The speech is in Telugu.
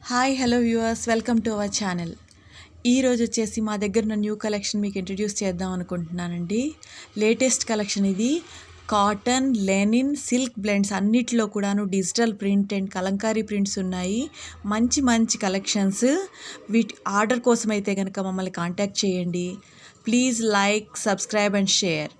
Hi hello viewers, welcome to our channel. ఈరోజు వచ్చేసి మా దగ్గర ఉన్న న్యూ కలెక్షన్ మీకు ఇంట్రడ్యూస్ చేద్దాం అనుకుంటున్నానండి. లేటెస్ట్ కలెక్షన్ ఇది. కాటన్, లెనిన్, సిల్క్ బ్లెండ్స్ అన్నిటిలో కూడాను digital print and Kalamkari prints ఉన్నాయి. మంచి మంచి కలెక్షన్స్. వీటి ఆర్డర్ కోసం అయితే కనుక మమ్మల్ని కాంటాక్ట్ చేయండి. Please like, subscribe and share.